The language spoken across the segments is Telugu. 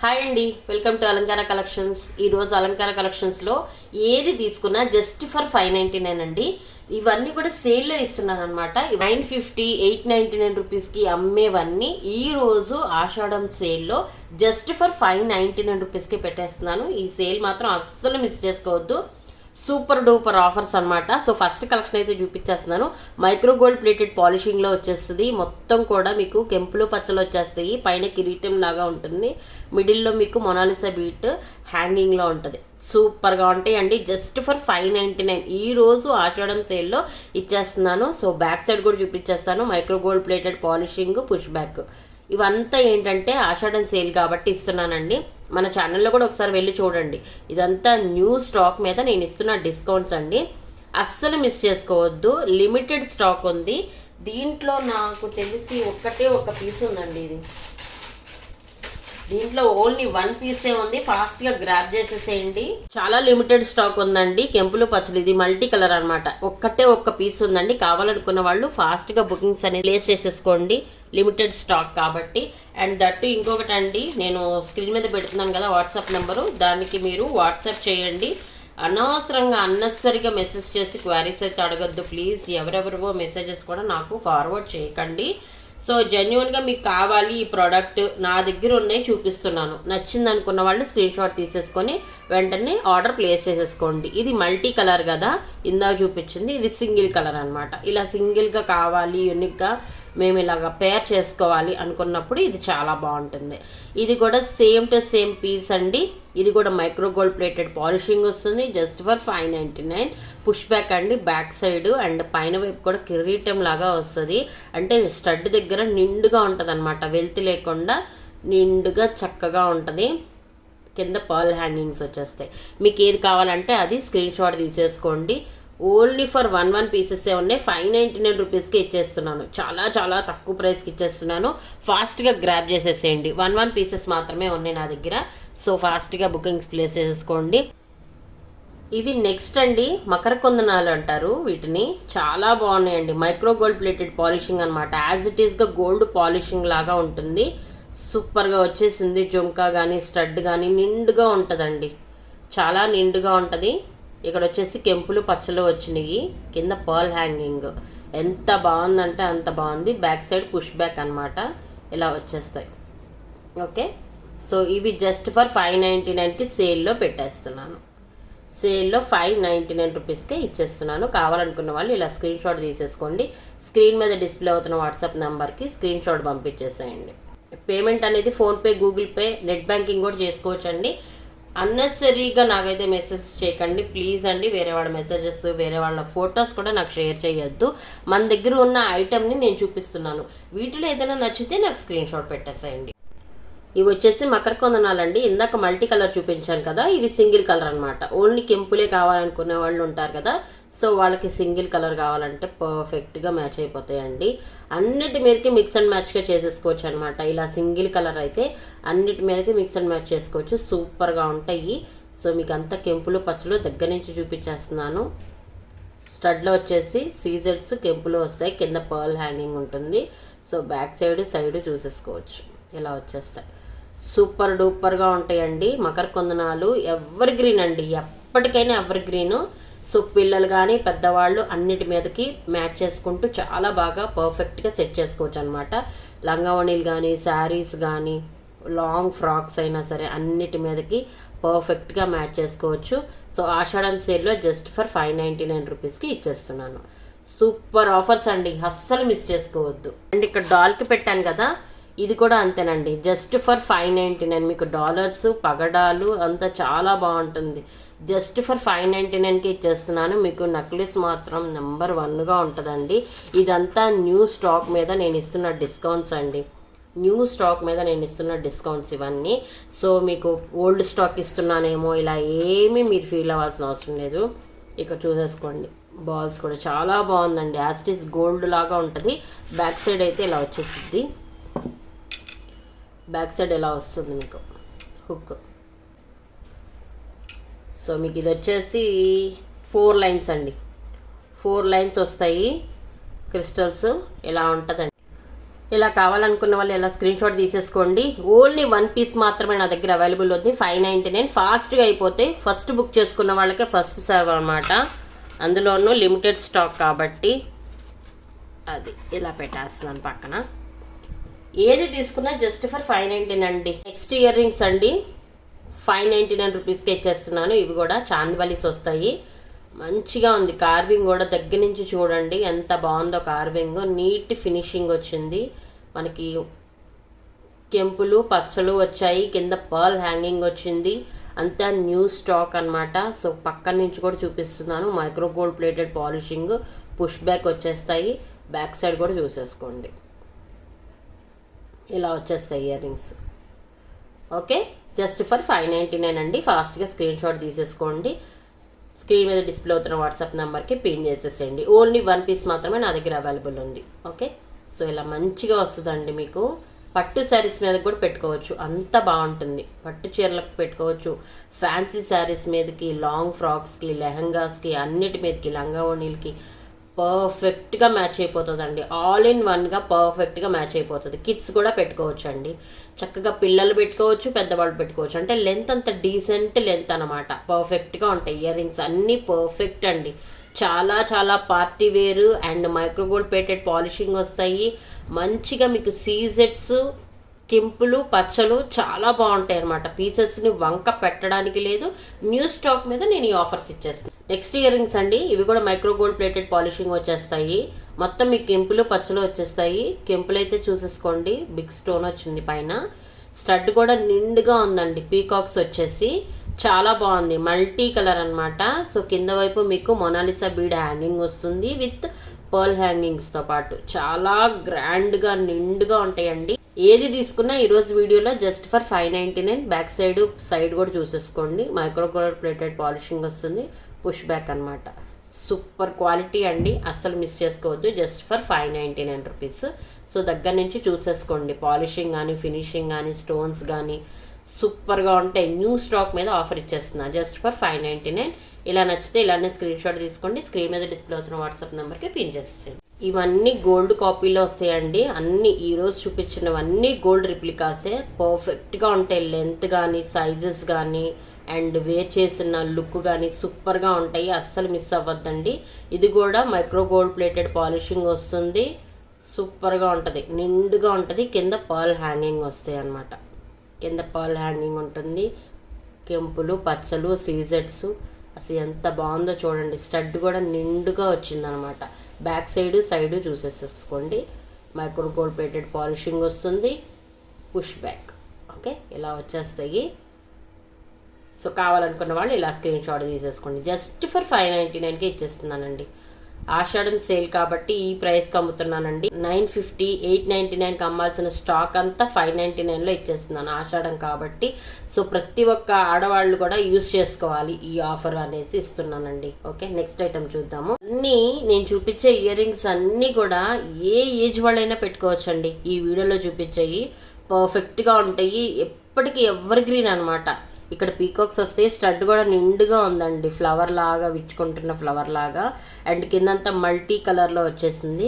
హాయ్ అండి, వెల్కమ్ టు అలంకార కలెక్షన్స్. ఈరోజు అలంకార కలెక్షన్స్లో ఏది తీసుకున్నా జస్ట్ ఫర్ 599 అండి. ఇవన్నీ కూడా సేల్లో ఇస్తున్నాను అనమాట. 950, 899 రూపీస్కి అమ్మేవన్నీ ఈరోజు ఆషాఢం సేల్లో జస్ట్ ఫర్ 599 రూపీస్కి పెట్టేస్తున్నాను. ఈ సేల్ మాత్రం అస్సలు మిస్ చేసుకోవద్దు. సూపర్ డూపర్ ఆఫర్స్ అనమాట. సో ఫస్ట్ కలెక్షన్ అయితే చూపించేస్తున్నాను. మైక్రో గోల్డ్ ప్లేటెడ్ పాలిషింగ్లో వచ్చేస్తుంది. మొత్తం కూడా మీకు కెంపులు పచ్చలు వచ్చేస్తాయి. పైన కిరీటం లాగా ఉంటుంది. మిడిల్లో మీకు మొనాలిసా బీట్ హ్యాంగింగ్లో ఉంటుంది. సూపర్గా ఉంటాయండి. జస్ట్ ఫర్ 599 ఈరోజు ఆషాఢం సేల్లో ఇచ్చేస్తున్నాను. సో బ్యాక్ సైడ్ కూడా చూపించేస్తాను. Micro gold plated polishing, push back ఇవంతా ఏంటంటే ఆషాఢం సేల్ కాబట్టి ఇస్తున్నానండి. మన ఛానల్లో కూడా ఒకసారి వెళ్ళి చూడండి. ఇదంతా న్యూ స్టాక్ మీద నేను ఇస్తున్న డిస్కౌంట్స్ అండి. అస్సలు మిస్ చేసుకోవద్దు. లిమిటెడ్ స్టాక్ ఉంది. దీంట్లో నాకు తెలిసి ఒక్కటే ఒక పీస్ ఉందండి. దీంట్లో ఓన్లీ 1 పీసే ఉంది. ఫాస్ట్గా గ్రాబ్ చేసేసేయండి. చాలా లిమిటెడ్ స్టాక్ ఉందండి. కెంపులు పచ్చలు ఇది మల్టీ కలర్ అనమాట. ఒక్కటే ఒక్క పీస్ ఉందండి. కావాలనుకున్న వాళ్ళు ఫాస్ట్గా బుకింగ్స్ అనేది ప్లేస్ చేసేసుకోండి. లిమిటెడ్ స్టాక్ కాబట్టి. అండ్ దట్టు ఇంకొకటి అండి, నేను స్క్రీన్ మీద పెడుతున్నాను కదా వాట్సాప్ నెంబరు, దానికి మీరు వాట్సాప్ చేయండి. అనవసరంగా అన్నెసరిగా మెసేజ్ చేసి క్వారీస్ అయితే అడగద్దు ప్లీజ్. ఎవరెవరివో మెసేజెస్ కూడా నాకు ఫార్వర్డ్ చేయకండి. సో జెన్యున్గా మీకు కావాలి ఈ ప్రోడక్ట్, నా దగ్గర ఉన్నాయి చూపిస్తున్నాను. నచ్చింది అనుకున్న వాళ్ళు స్క్రీన్ షాట్ తీసేసుకొని వెంటనే ఆర్డర్ ప్లేస్ చేసేసుకోండి. ఇది మల్టీ కలర్ కదా, ఇందాక చూపించింది. ఇది సింగిల్ కలర్ అనమాట. ఇలా సింగిల్గా కావాలి, యూనిక్గా మేము ఇలాగ పేర్ చేసుకోవాలి అనుకున్నప్పుడు ఇది చాలా బాగుంటుంది. ఇది కూడా సేమ్ టు సేమ్ పీస్ అండి. ఇది కూడా మైక్రో గోల్డ్ ప్లేటెడ్ పాలిషింగ్ వస్తుంది. Just for 599. పుష్ బ్యాక్ అండి, బ్యాక్ సైడ్ అండ్ పైన వైపు కూడా కిరీటం లాగా వస్తుంది. అంటే స్టడ్ దగ్గర నిండుగా ఉంటుంది అనమాట. వెల్తి లేకుండా నిండుగా చక్కగా ఉంటుంది. కింద పర్ల్ హ్యాంగింగ్స్ వచ్చేస్తాయి. మీకు ఏది కావాలంటే అది స్క్రీన్ షాట్ తీసేసుకోండి. ఓన్లీ ఫర్ 1 పీసెసే ఉన్నాయి. 599 రూపీస్కి ఇచ్చేస్తున్నాను. చాలా చాలా తక్కువ ప్రైస్కి ఇచ్చేస్తున్నాను. ఫాస్ట్గా గ్రాబ్ చేసేసేయండి. 1 పీసెస్ మాత్రమే ఉన్నాయి నా దగ్గర. సో ఫాస్ట్గా బుకింగ్స్ ప్లేస్ చేసేసుకోండి. ఇవి నెక్స్ట్ అండి, మకర కొందనాలు అంటారు వీటిని. చాలా బాగున్నాయండి. మైక్రో గోల్డ్ ప్లేటెడ్ పాలిషింగ్ అనమాట. యాజ్ ఇట్ ఈస్గా గోల్డ్ పాలిషింగ్ లాగా ఉంటుంది. సూపర్గా వచ్చేసింది. జుంకా కానీ స్టడ్ కానీ నిండుగా ఉంటుందండి. చాలా నిండుగా ఉంటుంది. ఇక్కడ వచ్చేసి కెంపులు పచ్చలు వచ్చినాయి. కింద పర్ల్ హ్యాంగింగ్ ఎంత బాగుందంటే అంత బాగుంది. బ్యాక్ సైడ్ పుష్ బ్యాక్ అనమాట. ఇలా వచ్చేస్తాయి. ఓకే, సో ఇవి జస్ట్ ఫర్ 599కి సేల్లో పెట్టేస్తున్నాను. సేల్లో 599 రూపీస్కే ఇచ్చేస్తున్నాను. కావాలనుకున్న వాళ్ళు ఇలా స్క్రీన్ షాట్ తీసేసుకోండి. స్క్రీన్ మీద డిస్ప్లే అవుతున్న వాట్సాప్ నెంబర్కి స్క్రీన్ షాట్ పంపించేసేయండి. పేమెంట్ అనేది PhonePe, Google pay, net banking కూడా చేసుకోవచ్చండి. అన్నెసరీగా నాకైతే మెసేజ్ చేయకండి ప్లీజ్ అండి. వేరే వాళ్ళ మెసేజెస్, వేరే వాళ్ళ ఫొటోస్ కూడా నాకు షేర్ చేయొద్దు. మన దగ్గర ఉన్న ఐటెంని నేను చూపిస్తున్నాను. వీటిలో ఏదైనా నచ్చితే నాకు స్క్రీన్ షాట్ పెట్టేసేయండి. ఇవి వచ్చేసి మకర కొందనాలండి. ఇందాక మల్టీ కలర్ చూపించాను కదా, ఇవి సింగిల్ కలర్ అనమాట. ఓన్లీ కెంపులే కావాలనుకునే వాళ్ళు ఉంటారు కదా, సో వాళ్ళకి సింగిల్ కలర్ కావాలంటే పర్ఫెక్ట్గా మ్యాచ్ అయిపోతాయండి. అన్నిటి మీదకి మిక్స్ అండ్ మ్యాచ్గా చేసేసుకోవచ్చు అనమాట. ఇలా సింగిల్ కలర్ అయితే అన్నిటి మీదకి మిక్స్ అండ్ మ్యాచ్ చేసుకోవచ్చు. సూపర్గా ఉంటాయి. సో మీకు అంతా కెంపులు పచ్చలు దగ్గర నుంచి చూపించేస్తున్నాను. స్టడ్లో వచ్చేసి సీజెడ్స్ కెంపులు వస్తాయి. కింద పర్ల్ హ్యాంగింగ్ ఉంటుంది. సో బ్యాక్ సైడ్ చూసేసుకోవచ్చు. ఇలా వచ్చేస్తాయి. సూపర్ డూపర్గా ఉంటాయండి. మకర కొందనాలు ఎవర్ గ్రీన్ అండి, ఎప్పటికైనా ఎవర్ గ్రీను. సో పిల్లలు కానీ పెద్దవాళ్ళు అన్నిటి మీదకి మ్యాచ్ చేసుకుంటూ చాలా బాగా పర్ఫెక్ట్గా సెట్ చేసుకోవచ్చు అనమాట. లంగావణీలు కానీ, శారీస్ కానీ, లాంగ్ ఫ్రాక్స్ అయినా సరే అన్నిటి మీదకి పర్ఫెక్ట్గా మ్యాచ్ చేసుకోవచ్చు. సో ఆషాఢం సేల్లో జస్ట్ ఫర్ 599 రూపీస్కి ఇచ్చేస్తున్నాను. సూపర్ ఆఫర్స్ అండి, అస్సలు మిస్ చేసుకోవద్దు. అండ్ ఇక్కడ డాల్కి పెట్టాను కదా, ఇది కూడా అంతేనండి. Just for 599. మీకు డాలర్స్, పగడాలు అంతా చాలా బాగుంటుంది. జస్ట్ ఫర్ 599కి ఇచ్చేస్తున్నాను. మీకు నక్లెస్ మాత్రం నెంబర్ 1గా ఉంటుందండి. ఇదంతా న్యూ స్టాక్ మీద నేను ఇస్తున్న డిస్కౌంట్స్ అండి. న్యూ స్టాక్ మీద నేను ఇస్తున్న డిస్కౌంట్స్ ఇవన్నీ. సో మీకు ఓల్డ్ స్టాక్ ఇస్తున్నానేమో ఇలా ఏమీ మీరు ఫీల్ అవ్వాల్సిన అవసరం లేదు. ఇక్కడ చూసేసుకోండి. బాల్స్ కూడా చాలా బాగుందండి. యాజ్ ఇట్ ఈస్ గోల్డ్ లాగా ఉంటుంది. బ్యాక్ సైడ్ అయితే ఇలా వచ్చేస్తుంది. బ్యాక్ సైడ్ ఎలా వస్తుంది మీకు హుక్. సో మీకు ఇది వచ్చేసి 4 లైన్స్ అండి. 4 లైన్స్ వస్తాయి. క్రిస్టల్స్ ఇలా ఉంటుందండి. ఇలా కావాలనుకున్న వాళ్ళు ఇలా స్క్రీన్ షాట్ తీసేసుకోండి. ఓన్లీ 1 పీస్ మాత్రమే నా దగ్గర అవైలబుల్ ఉంది. 599 ఫాస్ట్గా అయిపోతే ఫస్ట్ బుక్ చేసుకున్న వాళ్ళకే ఫస్ట్ సర్వ్ అనమాట. అందులోనూ లిమిటెడ్ స్టాక్ కాబట్టి అది ఇలా పెట్టేస్తున్నాను పక్కన. ఏది తీసుకున్నా జస్ట్ ఫర్ 599 అండి. నెక్స్ట్ ఇయర్ రింగ్స్ అండి 599 రూపీస్కి ఇచ్చేస్తున్నాను. ఇవి కూడా చాందివలీస్ వస్తాయి. మంచిగా ఉంది కార్వింగ్ కూడా, దగ్గర నుంచి చూడండి ఎంత బాగుందో కార్వింగ్. నీట్ ఫినిషింగ్ వచ్చింది. మనకి కెంపులు పచ్చలు వచ్చాయి, కింద పర్ల్ హ్యాంగింగ్ వచ్చింది. అంతా న్యూ స్టాక్ అనమాట. సో పక్కన నుంచి కూడా చూపిస్తున్నాను. Micro gold plated polishing, push back వచ్చేస్తాయి. బ్యాక్ సైడ్ కూడా చూసేసుకోండి. ఇలా వచ్చేస్తాయి ear rings. Okay, just for 599 అండి. ఫాస్ట్గా స్క్రీన్ షాట్ తీసేసుకోండి. స్క్రీన్ మీద డిస్ప్లే అవుతున్న వాట్సాప్ నెంబర్కి పిన్ చేసేసేయండి. ఓన్లీ 1 పీస్ మాత్రమే నా దగ్గర అవైలబుల్ ఉంది. ఓకే, సో ఇలా మంచిగా వస్తుందండి. మీకు పట్టు శారీస్ మీద కూడా పెట్టుకోవచ్చు, అంత బాగుంటుంది. పట్టు చీరలకు పెట్టుకోవచ్చు, ఫ్యాన్సీ శారీస్ మీదకి, లాంగ్ ఫ్రాక్స్కి, లెహంగాస్కి, అన్నిటి మీదకి, లంగా ఓణీలకి పర్ఫెక్ట్గా మ్యాచ్ అయిపోతుందండి. ఆల్ ఇన్ వన్గా పర్ఫెక్ట్గా మ్యాచ్ అయిపోతుంది. కిడ్స్ కూడా పెట్టుకోవచ్చు అండి. చక్కగా పిల్లలు పెట్టుకోవచ్చు, పెద్దవాళ్ళు పెట్టుకోవచ్చు. అంటే లెంత్ అంత డీసెంట్ లెంత్ అనమాట. పర్ఫెక్ట్గా ఉంటాయి ఇయర్ రింగ్స్ అన్నీ పర్ఫెక్ట్ అండి. చాలా చాలా పార్టీ వేరు అండ్ మైక్రోగోల్డ్ ప్లేటెడ్ పాలిషింగ్ వస్తాయి. మంచిగా మీకు సీజెట్స్, కెంపులు పచ్చలు చాలా బాగుంటాయి అనమాట. పీసెస్ని వంక పెట్టడానికి లేదు. న్యూ స్టాక్ మీద నేను ఈ ఆఫర్స్ ఇచ్చేస్తాను. నెక్స్ట్ ఇయర్ రింగ్స్ అండి. ఇవి కూడా మైక్రో గోల్డ్ ప్లేటెడ్ పాలిషింగ్ వచ్చేస్తాయి. మొత్తం మీకు కెంపులు పచ్చలు వచ్చేస్తాయి. కెంపులు అయితే చూసేసుకోండి, బిగ్ స్టోన్ వచ్చింది పైన. స్టడ్ కూడా నిండుగా ఉందండి. పీకాక్స్ వచ్చేసి చాలా బాగుంది. మల్టీ కలర్ అనమాట. సో కింద వైపు మీకు మొనాలిసా బీడ్ హ్యాంగింగ్ వస్తుంది విత్ పర్ల్ హ్యాంగింగ్స్తో పాటు. చాలా గ్రాండ్గా నిండుగా ఉంటాయండి. ఏది తీసుకున్నా ఈరోజు వీడియోలో జస్ట్ ఫర్ 599. బ్యాక్ సైడ్ కూడా చూసేసుకోండి. మైక్రో గోల్డ్ ప్లేటెడ్ పాలిషింగ్ వస్తుంది, పుష్ బ్యాక్ అనమాట. సూపర్ క్వాలిటీ అండి, అస్సలు మిస్ చేసుకోవద్దు. Just for 599 rupees. సో దగ్గర నుంచి చూసేసుకోండి. పాలిషింగ్ కానీ, ఫినిషింగ్ కానీ, స్టోన్స్ కానీ సూపర్గా ఉంటాయి. న్యూ స్టాక్ మీద ఆఫర్ ఇచ్చేస్తున్నా జస్ట్ ఫర్ 599. ఇలా నచ్చితే ఇలానే స్క్రీన్ షాట్ తీసుకోండి. స్క్రీన్ మీద డిస్ప్లే అవుతున్న వాట్సాప్ నెంబర్కి పిన్ చేసేసేయండి. ఇవన్నీ గోల్డ్ కాపీలో వస్తాయండి. అన్ని ఈరోజు చూపించినవన్నీ గోల్డ్ రిప్లికాసే. పర్ఫెక్ట్గా ఉంటాయి. లెంత్ కానీ, సైజెస్ కానీ అండ్ వేర్ చేసిన లుక్ కానీ సూపర్గా ఉంటాయి. అస్సలు మిస్ అవ్వద్దండి. ఇది కూడా మైక్రో గోల్డ్ ప్లేటెడ్ పాలిషింగ్ వస్తుంది. సూపర్గా ఉంటుంది, నిండుగా ఉంటుంది. కింద పర్ల్ హ్యాంగింగ్ వస్తాయి అన్నమాట. కింద పర్ల్ హ్యాంగింగ్ ఉంటుంది. కెంపులు పచ్చలు సీజెట్స్ అసలు ఎంత బాగుందో చూడండి. స్టడ్ కూడా నిండుగా వచ్చిందనమాట. బ్యాక్ సైడ్ చూసేసుకోండి. మైక్రో గోల్డ్ ప్లేటెడ్ పాలిషింగ్ వస్తుంది, పుష్ బ్యాక్. ఓకే, ఇలా వచ్చేస్తాయి. సో కావాలనుకున్న వాళ్ళు ఇలా స్క్రీన్ షాట్ తీసేసుకోండి. జస్ట్ ఫర్ 599కి ఇచ్చేస్తున్నానండి. ఆషాఢం సేల్ కాబట్టి ఈ ప్రైస్కి అమ్ముతున్నానండి. 950, 899కి అమ్మాల్సిన స్టాక్ అంతా 599లో ఇచ్చేస్తున్నాను ఆషాఢం కాబట్టి. సో ప్రతి ఒక్క ఆడవాళ్ళు కూడా యూస్ చేసుకోవాలి ఈ ఆఫర్ అనేసి ఇస్తున్నానండి. ఓకే, నెక్స్ట్ ఐటమ్ చూద్దాము. అన్నీ నేను చూపించే ఇయర్ రింగ్స్ అన్నీ కూడా ఏ ఏజ్ వాళ్ళైనా పెట్టుకోవచ్చండి. ఈ వీడియోలో చూపించేవి పర్ఫెక్ట్గా ఉంటాయి. ఎప్పటికీ ఎవర్ గ్రీన్ అనమాట. ఇక్కడ పీకాక్స్ వస్తాయి. స్టడ్ కూడా నిండుగా ఉందండి, ఫ్లవర్ లాగా, విచ్చుకుంటున్న ఫ్లవర్ లాగా. అండ్ కిందంతా మల్టీ కలర్లో వచ్చేసింది.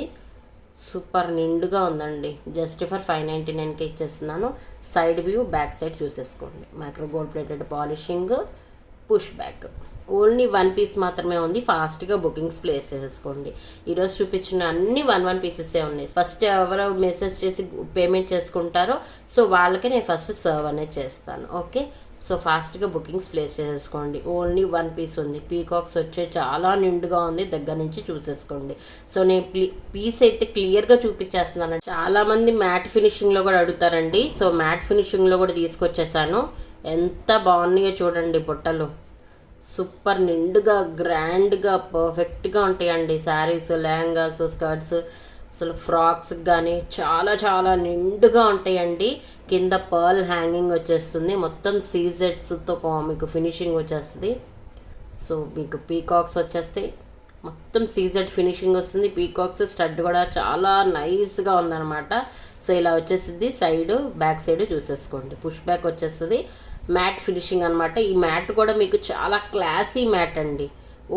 సూపర్ నిండుగా ఉందండి. జస్ట్ ఫర్ 599కి ఇచ్చేస్తున్నాను. సైడ్ వ్యూ, బ్యాక్ సైడ్ చూసేసుకోండి. Micro gold plated polishing, push back. Only 1 piece మాత్రమే ఉంది. ఫాస్ట్గా బుకింగ్స్ ప్లేస్ చేసేసుకోండి. ఈరోజు చూపించిన అన్ని 1 పీసెసే ఉన్నాయి. ఫస్ట్ ఎవరో మెసేజ్ చేసి పేమెంట్ చేసుకుంటారో సో వాళ్ళకి నేను ఫస్ట్ సర్వ్ అనేది చేస్తాను. ఓకే, సో ఫాస్ట్గా బుకింగ్స్ ప్లేస్ చేసేసుకోండి. ఓన్లీ 1 పీస్ ఉంది. పీకాక్స్ వచ్చే చాలా నిండుగా ఉంది. దగ్గర నుంచి చూసేసుకోండి. సో నేను పీస్ అయితే క్లియర్గా చూపించేస్తున్నాను. చాలామంది మ్యాట్ ఫినిషింగ్లో కూడా అడుగుతారండి. సో మ్యాట్ ఫినిషింగ్లో కూడా తీసుకొచ్చేసాను. ఎంత బాగున్నాయో చూడండి బుట్టలు. సూపర్ నిండుగా గ్రాండ్గా పర్ఫెక్ట్గా ఉంటాయండి. శారీస్, లెహంగాస్, స్కర్ట్స్, అసలు ఫ్రాక్స్ కానీ చాలా చాలా నిండుగా ఉంటాయండి. కింద పర్ల్ హ్యాంగింగ్ వచ్చేస్తుంది. మొత్తం సీజెట్స్తో మీకు ఫినిషింగ్ వచ్చేస్తుంది. సో మీకు పీకాక్స్ వచ్చేస్తాయి. మొత్తం సీజెడ్ ఫినిషింగ్ వస్తుంది. పీకాక్స్ స్టడ్ కూడా చాలా నైస్గా ఉందన్నమాట. సో ఇలా వచ్చేసింది. బ్యాక్ సైడ్ చూసేసుకోండి. పుష్ బ్యాక్ వచ్చేస్తుంది. మ్యాట్ ఫినిషింగ్ అనమాట. ఈ మ్యాట్ కూడా మీకు చాలా క్లాసీ మ్యాట్ అండి.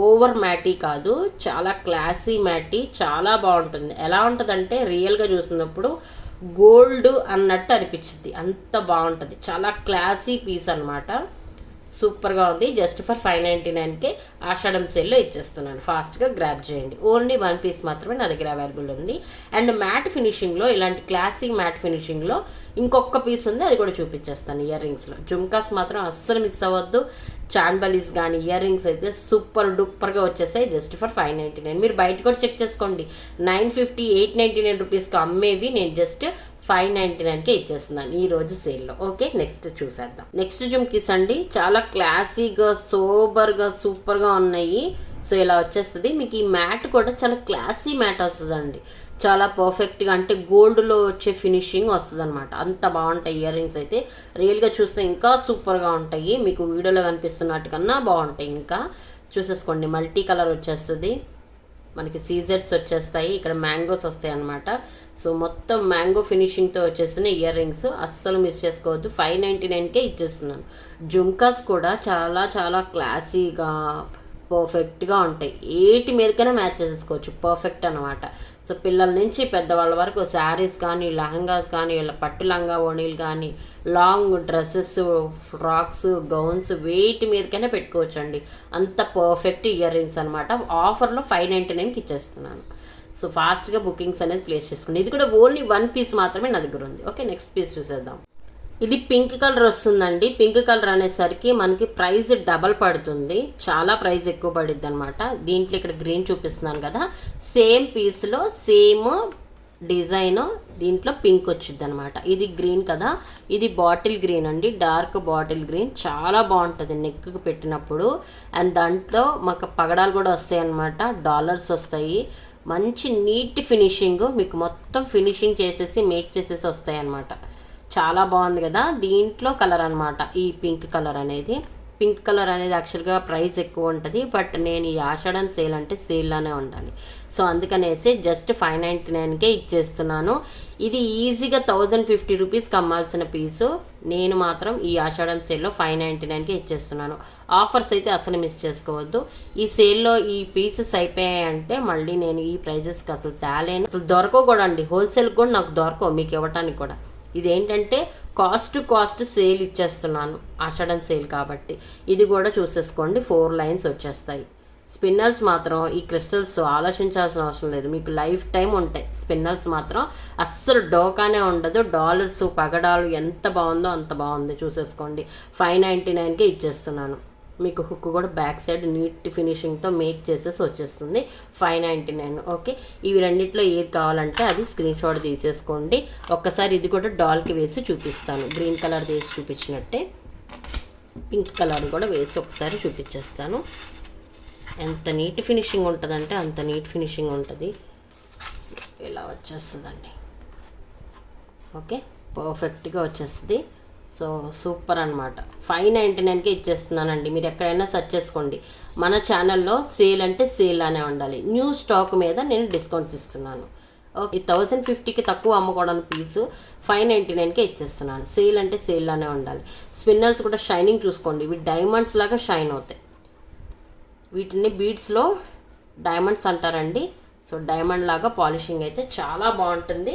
ఓవర్ మ్యాటీ కాదు, చాలా క్లాసీ మ్యాటీ. చాలా బాగుంటుంది. ఎలా ఉంటుందంటే రియల్గా చూసినప్పుడు గోల్డ్ అన్నట్టు అనిపించింది, అంత బాగుంటుంది. చాలా క్లాసీ పీస్ అనమాట, సూపర్గా ఉంది. జస్ట్ ఫర్ 599కే ఆషాఢం సేల్లో ఇచ్చేస్తున్నాను. ఫాస్ట్గా గ్రాబ్ చేయండి. ఓన్లీ 1 పీస్ మాత్రమే నా దగ్గర అవైలబుల్ ఉంది. అండ్ మ్యాట్ ఫినిషింగ్లో, ఇలాంటి క్లాసిక్ మ్యాట్ ఫినిషింగ్లో ఇంకొక పీస్ ఉంది, అది కూడా చూపించేస్తాను. ఇయర్ రింగ్స్లో జుమ్కాస్ మాత్రం అస్సలు మిస్ అవ్వద్దు. చాందబలీస్ కానీ ఇయర్ రింగ్స్ అయితే సూపర్ డూపర్గా వచ్చేసాయి జస్ట్ ఫర్ 599. మీరు బయట కూడా చెక్ చేసుకోండి, 950, 899 రూపీస్కి అమ్మేవి నేను జస్ట్ 599కే ఇచ్చేస్తున్నాను ఈ రోజు సేల్లో. ఓకే, నెక్స్ట్ చూసేద్దాం. నెక్స్ట్ జుమ్కీస్ అండి, చాలా క్లాసీగా సూపర్గా సూపర్గా ఉన్నాయి. సో ఇలా వచ్చేస్తుంది. మీకు ఈ మ్యాట్ కూడా చాలా క్లాసీ మ్యాట్ వస్తుందండి, చాలా పర్ఫెక్ట్గా, అంటే గోల్డ్లో వచ్చే ఫినిషింగ్ వస్తుంది అనమాట. అంత బాగుంటాయి ఇయర్ రింగ్స్ అయితే. రియల్గా చూస్తే ఇంకా సూపర్గా ఉంటాయి, మీకు వీడియోలో కనిపిస్తున్నట్టు కన్నా బాగుంటాయి. ఇంకా చూసేసుకోండి, మల్టీ కలర్ వచ్చేస్తుంది మనకి, సీజెడ్స్ వచ్చేస్తాయి, ఇక్కడ మ్యాంగోస్ వస్తాయి అనమాట. సో మొత్తం మ్యాంగో ఫినిషింగ్తో వచ్చేసిన ఇయర్ రింగ్స్ అస్సలు మిస్ చేసుకోవద్దు. 599కే ఇచ్చేస్తున్నాను. జుమ్కాస్ కూడా చాలా చాలా క్లాసీగా పర్ఫెక్ట్గా ఉంటాయి, ఏటి మీదకైనా మ్యాచ్ చేసేసుకోవచ్చు, పర్ఫెక్ట్ అనమాట. సో పిల్లల నుంచి పెద్దవాళ్ళ వరకు శారీస్ కానీ, లెహంగాస్ కానీ, ఇలా పట్టు లంగా ఓణీలు కానీ, లాంగ్ డ్రెస్సెస్, ఫ్రాక్స్, గౌన్స్, వేటి మీదకైనా పెట్టుకోవచ్చు అండి. అంత పర్ఫెక్ట్ ఇయర్ రింగ్స్ అనమాట. ఆఫర్లో 599కి ఇచ్చేస్తున్నాను. సో ఫాస్ట్గా బుకింగ్స్ అనేది ప్లేస్ చేసుకోండి. ఇది కూడా ఓన్లీ 1 పీస్ మాత్రమే నా దగ్గర ఉంది. ఓకే, నెక్స్ట్ పీస్ చూసేద్దాం. ఇది పింక్ కలర్ వస్తుందండి. పింక్ కలర్ అనేసరికి మనకి ప్రైస్ డబల్ పడుతుంది, చాలా ప్రైస్ ఎక్కువ పడుద్ది అనమాట. దీంట్లో ఇక్కడ గ్రీన్ చూపిస్తున్నాను కదా, సేమ్ పీస్లో సేమ్ డిజైన్ దీంట్లో పింక్ వచ్చింది అనమాట. ఇది గ్రీన్ కదా, ఇది బాటిల్ గ్రీన్ అండి, డార్క్ బాటిల్ గ్రీన్. చాలా బాగుంటుంది నెక్కి పెట్టినప్పుడు. అండ్ దాంట్లో మాకు పగడాలు కూడా వస్తాయి అనమాట, డాలర్స్ వస్తాయి. మంచి నీట్ ఫినిషింగ్, మీకు మొత్తం ఫినిషింగ్ చేసేసి మేక్ చేసేసి వస్తాయి అనమాట. చాలా బాగుంది కదా. దీంట్లో కలర్ అనమాట ఈ పింక్ కలర్ అనేది. పింక్ కలర్ అనేది యాక్చువల్గా ప్రైస్ ఎక్కువ ఉంటుంది, బట్ నేను ఈ ఆషాఢం సేల్ అంటే సేల్లోనే ఉండాలి, సో అందుకనేసి జస్ట్ 599కే ఇచ్చేస్తున్నాను. ఇది ఈజీగా 1050 రూపీస్కి అమ్మాల్సిన పీసు, నేను మాత్రం ఈ ఆషాఢం సేల్లో 599కే ఇచ్చేస్తున్నాను. ఆఫర్స్ అయితే అసలు మిస్ చేసుకోవద్దు. ఈ సేల్లో ఈ పీసెస్ అయిపోయాయంటే మళ్ళీ నేను ఈ ప్రైజెస్కి అసలు తేలేను, అసలు దొరకవు కూడా అండి. హోల్సేల్కి కూడా నాకు దొరకవు మీకు ఇవ్వటానికి కూడా. ఇదేంటంటే కాస్ట్ సేల్ ఇచ్చేస్తున్నాను, ఆషాఢం సేల్ కాబట్టి. ఇది కూడా చూసేసుకోండి, 4 లైన్స్ వచ్చేస్తాయి. స్పిన్నల్స్ మాత్రం ఈ క్రిస్టల్స్ ఆలోచించాల్సిన అవసరం లేదు, మీకు లైఫ్ టైం ఉంటాయి. స్పిన్నల్స్ మాత్రం అస్సలు డోకానే ఉండదు. డాలర్స్ పగడాలు ఎంత బాగుందో అంత బాగుంది, చూసేసుకోండి. 599కే ఇచ్చేస్తున్నాను. మీకు హుక్ కూడా బ్యాక్ సైడ్ నీట్ ఫినిషింగ్తో మేక్ చేసేసి వచ్చేస్తుంది. 599. ఓకే, ఇవి రెండిట్లో ఏది కావాలంటే అది స్క్రీన్ షాట్ తీసేసుకోండి. ఒక్కసారి ఇది కూడా డాల్కి వేసి చూపిస్తాను, గ్రీన్ కలర్ వేసి చూపించినట్టే పింక్ కలర్ కూడా వేసి ఒకసారి చూపించేస్తాను. ఎంత నీట్ ఫినిషింగ్ ఉంటుందంటే అంత నీట్ ఫినిషింగ్ ఉంటుంది. ఇలా వచ్చేస్తుందండి. ఓకే, పర్ఫెక్ట్గా వచ్చేస్తుంది. సో సూపర్ అనమాట. 599కే ఇచ్చేస్తున్నానండి. మీరు ఎక్కడైనా సెర్చ్ చేసుకోండి, మన ఛానల్లో సేల్ అంటే సేల్ అనే ఉండాలి. న్యూ స్టాక్ మీద నేను డిస్కౌంట్స్ ఇస్తున్నాను. ఓకే, 1050కి తక్కువ అమ్ముకోవడానికి పీసు 599కే ఇచ్చేస్తున్నాను. సేల్ అంటే సేల్లానే ఉండాలి. స్పిన్నల్స్ కూడా షైనింగ్ చూసుకోండి, ఇవి డైమండ్స్ లాగా షైన్ అవుతాయి. వీటిని బీడ్స్లో డైమండ్స్ అంటారండి. సో డైమండ్ లాగా పాలిషింగ్ అయితే చాలా బాగుంటుంది.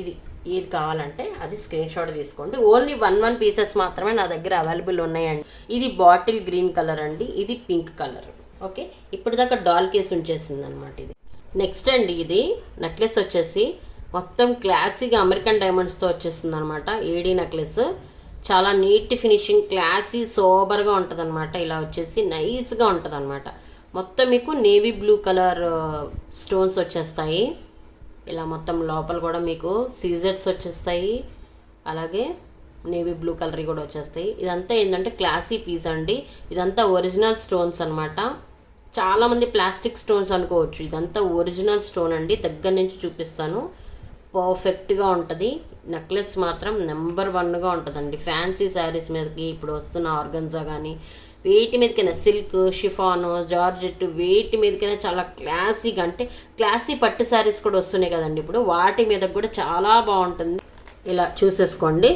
ఇది ఏది కావాలంటే అది స్క్రీన్ షాట్ తీసుకోండి. ఓన్లీ 1 పీసెస్ మాత్రమే నా దగ్గర అవైలబుల్ ఉన్నాయండి. ఇది బాటిల్ గ్రీన్ కలర్ అండి, ఇది పింక్ కలర్. ఓకే, ఇప్పటిదాకా డాల్ కేసు ఉంచేసింది అనమాట. ఇది నెక్స్ట్ అండి, ఇది నెక్లెస్ వచ్చేసి మొత్తం క్లాసీగా అమెరికన్ డైమండ్స్తో వచ్చేస్తుంది అనమాట. ఏడీ నెక్లెస్ చాలా నీట్ ఫినిషింగ్, క్లాసీ సోబర్గా ఉంటుంది అనమాట. ఇలా వచ్చేసి నైస్గా ఉంటుంది అనమాట. మొత్తం మీకు నేవీ బ్లూ కలర్ స్టోన్స్ వచ్చేస్తాయి. ఇలా మొత్తం లోపల కూడా మీకు సీజెడ్స్ వచ్చేస్తాయి, అలాగే నేవీ బ్లూ కలర్ కూడా వచ్చేస్తాయి. ఇదంతా ఏంటంటే క్లాసీ పీస్ అండి. ఇదంతా ఒరిజినల్ స్టోన్స్ అనమాట. చాలామంది ప్లాస్టిక్ స్టోన్స్ అనుకోవచ్చు, ఇదంతా ఒరిజినల్ స్టోన్ అండి. దగ్గర నుంచి చూపిస్తాను, పర్ఫెక్ట్గా ఉంటుంది. నెక్లెస్ మాత్రం నెంబర్ 1గా ఉంటుందండి. ఫ్యాన్సీ శారీస్ మీదకి ఇప్పుడు వస్తున్న ఆర్గన్జా కానీ వేటి మీదకైనా, సిల్క్, షిఫాను, జార్జెట్, వేటి మీదకైనా చాలా క్లాసీగా, అంటే క్లాసీ పట్టు శారీస్ కూడా వస్తున్నాయి కదండి ఇప్పుడు, వాటి మీద కూడా చాలా బాగుంటుంది. ఇలా చూసేసుకోండి,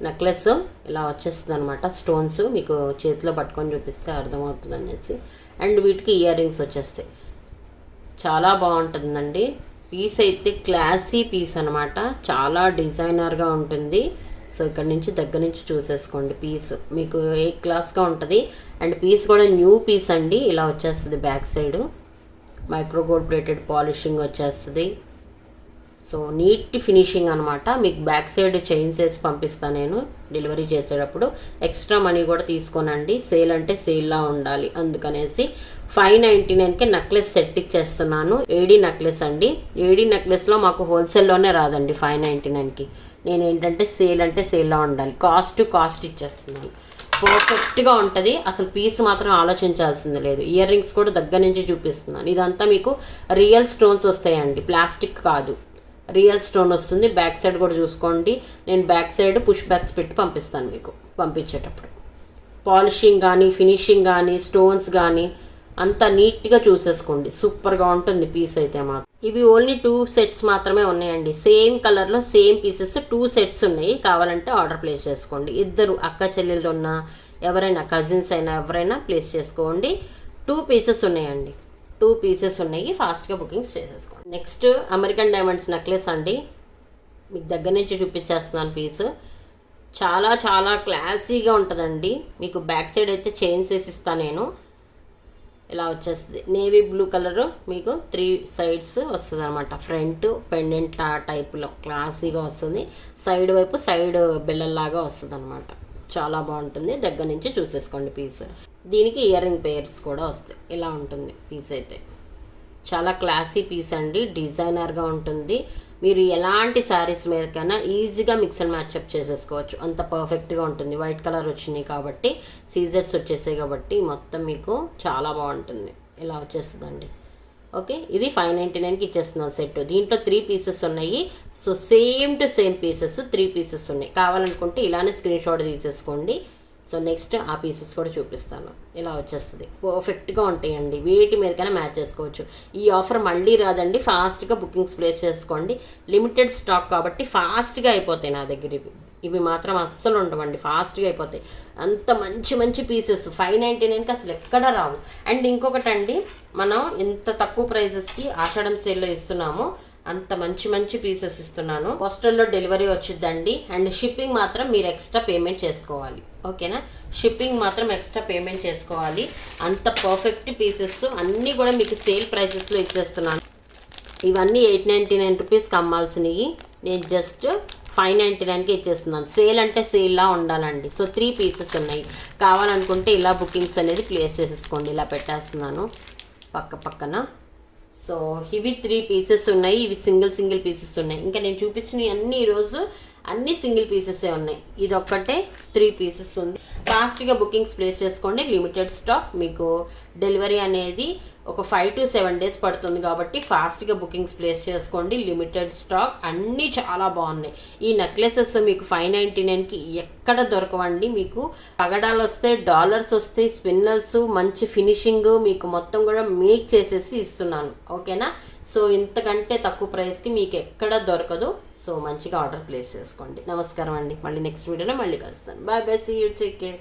నెక్లెస్ ఇలా వచ్చేస్తుంది అనమాట. స్టోన్స్ మీకు చేతిలో పట్టుకొని చూపిస్తే అర్థమవుతుంది అనేసి. అండ్ వీటికి ఇయర్ రింగ్స్ వచ్చేస్తాయి. చాలా బాగుంటుందండి. పీస్ అయితే క్లాసీ పీస్ అనమాట, చాలా డిజైనర్గా ఉంటుంది. సో ఇక్కడ నుంచి దగ్గర నుంచి చూసేసుకోండి. పీస్ మీకు ఏ క్లాస్గా ఉంటుంది. అండ్ పీస్ కూడా న్యూ పీస్ అండి. ఇలా వచ్చేస్తుంది back side, micro gold plated polishing వచ్చేస్తుంది. సో నీట్ ఫినిషింగ్ అనమాట. మీకు బ్యాక్ సైడ్ చైన్స్ వేసి పంపిస్తాను నేను డెలివరీ చేసేటప్పుడు. ఎక్స్ట్రా మనీ కూడా తీసుకోనండి, సేల్ అంటే సేల్లా ఉండాలి అందుకనేసి. 599కి నెక్లెస్ సెట్ ఇచ్చేస్తున్నాను. ఏడీ నెక్లెస్ అండి. ఏడీ నెక్లెస్లో మాకు హోల్సేల్లోనే రాదండి 599కి. నేను ఏంటంటే సేల్ అంటే సేల్లా ఉండాలి, కాస్ట్ ఇచ్చేస్తున్నాను. పర్ఫెక్ట్గా ఉంటుంది. అసలు పీస్ మాత్రం ఆలోచించాల్సింది లేదు. ఇయర్ రింగ్స్ కూడా దగ్గర నుంచి చూపిస్తున్నాను. ఇదంతా మీకు రియల్ స్టోన్స్ వస్తాయండి, ప్లాస్టిక్ కాదు, రియల్ స్టోన్ వస్తుంది. బ్యాక్ సైడ్ కూడా చూసుకోండి. నేను బ్యాక్ సైడ్ పుష్ బ్యాక్స్ పెట్టి పంపిస్తాను మీకు పంపించేటప్పుడు. పాలిషింగ్ కానీ ఫినిషింగ్ కానీ స్టోన్స్ కానీ అంతా నీట్గా చూసేసుకోండి. సూపర్గా ఉంటుంది పీస్ అయితే మాత్రం. ఇవి ఓన్లీ 2 సెట్స్ మాత్రమే ఉన్నాయండి. సేమ్ కలర్లో సేమ్ పీసెస్ 2 సెట్స్ ఉన్నాయి. కావాలంటే ఆర్డర్ ప్లేస్ చేసుకోండి. ఇద్దరు అక్క చెల్లెళ్ళు ఉన్నా, ఎవరైనా కజిన్స్ అయినా ఎవరైనా ప్లేస్ చేసుకోండి. 2 పీసెస్ ఉన్నాయండి. 2 పీసెస్ ఉన్నాయి. ఫాస్ట్గా బుకింగ్స్ చేసేసుకోండి. నెక్స్ట్ అమెరికన్ డైమండ్స్ నెక్లెస్ అండి. మీకు దగ్గర నుంచి చూపించేస్తున్నాను పీస్. చాలా చాలా క్లాసీగా ఉంటుందండి. మీకు బ్యాక్ సైడ్ అయితే చైన్స్ వేసి ఇస్తాను నేను. ఇలా వచ్చేస్తుంది. నేవీ బ్లూ కలర్ మీకు 3 సైడ్స్ వస్తుంది అనమాట. ఫ్రంట్ పెండెంట్ టైప్లో క్లాసీగా వస్తుంది. సైడ్ వైపు సైడ్ బిల్లల్లాగా వస్తుంది అనమాట. చాలా బాగుంటుంది. దగ్గర నుంచి చూసేసుకోండి పీస్. దీనికి ఇయర్ రింగ్ పేర్స్ కూడా వస్తాయి. ఇలా ఉంటుంది పీస్ అయితే. చాలా క్లాసీ పీస్ అండి, డిజైనర్గా ఉంటుంది. మీరు ఎలాంటి శారీస్ మీదకైనా ఈజీగా మిక్స్ అండ్ మ్యాచ్అప్ చేసేసుకోవచ్చు, అంత పర్ఫెక్ట్గా ఉంటుంది. వైట్ కలర్ వచ్చినాయి కాబట్టి, సీజర్స్ వచ్చేసాయి కాబట్టి మొత్తం మీకు చాలా బాగుంటుంది. ఇలా వచ్చేస్తుందండి. ఓకే, ఇది 599కి ఇచ్చేస్తున్నాను సెట్. దీంట్లో 3 పీసెస్ ఉన్నాయి. So same to same pieces 3 pieces ఉన్నాయి. కావాలనుకుంటే ఇలానే స్క్రీన్ షాట్ తీసేసుకోండి. సో నెక్స్ట్ ఆ పీసెస్ కూడా చూపిస్తాను. ఇలా వచ్చేస్తుంది. పర్ఫెక్ట్గా ఉంటాయండి, వేటి మీదకైనా మ్యాచ్ చేసుకోవచ్చు. ఈ ఆఫర్ మళ్ళీ రాదండి. ఫాస్ట్గా బుకింగ్స్ ప్లేస్ చేసుకోండి. లిమిటెడ్ స్టాక్ కాబట్టి ఫాస్ట్గా అయిపోతాయి నా దగ్గర. ఇవి మాత్రం అస్సలు ఉండవండి, ఫాస్ట్గా అయిపోతాయి. అంత మంచి మంచి పీసెస్ 599కి అసలు ఎక్కడ రావు. అండ్ ఇంకొకటి అండి, మనం ఇంత తక్కువ ప్రైజెస్కి ఆషాఢం సేల్లో ఇస్తున్నాము. అంత మంచి మంచి పీసెస్ ఇస్తున్నాను. పోస్టల్లో డెలివరీ వచ్చిందండి. అండ్ షిప్పింగ్ మాత్రం మీరు ఎక్స్ట్రా పేమెంట్ చేసుకోవాలి. ఓకేనా, షిప్పింగ్ మాత్రం ఎక్స్ట్రా పేమెంట్ చేసుకోవాలి. అంత పర్ఫెక్ట్ పీసెస్ అన్నీ కూడా మీకు సేల్ ప్రైసెస్లో ఇచ్చేస్తున్నాను. ఇవన్నీ 899 రూపీస్కి అమ్మాల్సినవి నేను జస్ట్ 599కి ఇచ్చేస్తున్నాను. సేల్ అంటే సేల్లా ఉండాలండి. సో 3 పీసెస్ ఉన్నాయి. కావాలనుకుంటే ఇలా బుకింగ్స్ అనేది ప్లేస్ చేసేసుకోండి. ఇలా పెట్టేస్తున్నాను పక్కన. సో ఇవి 3 పీసెస్ ఉన్నాయి. ఇవి సింగిల్ పీసెస్ ఉన్నాయి. ఇంకా నేను చూపించిన అన్ని ఈరోజు అన్ని సింగిల్ పీసెసే ఉన్నాయి. ఇది ఒక్కటే 3 పీసెస్ ఉంది. ఫాస్ట్గా బుకింగ్స్ ప్లేస్ చేసుకోండి. Limited stock. మీకు డెలివరీ అనేది ఒక 5 to 7 days పడుతుంది కాబట్టి ఫాస్ట్గా బుకింగ్స్ ప్లేస్ చేసుకోండి. Limited stock. అన్నీ చాలా బాగున్నాయి. ఈ నెక్లెసెస్ మీకు 599కి ఎక్కడ దొరకవండి. మీకు పగడాలు వస్తాయి, డాలర్స్ వస్తాయి, స్పిన్నల్స్, మంచి ఫినిషింగ్ మీకు మొత్తం కూడా మేక్ చేసేసి ఇస్తున్నాను. ఓకేనా, సో ఇంతకంటే తక్కువ ప్రైస్కి మీకు ఎక్కడ దొరకదు. సో మంచిగా ఆర్డర్ ప్లేస్ చేసుకోండి. నమస్కారం అండి. మళ్ళీ నెక్స్ట్ వీడియోలో మళ్ళీ కలుస్తాను. Bye bye, see you, take care.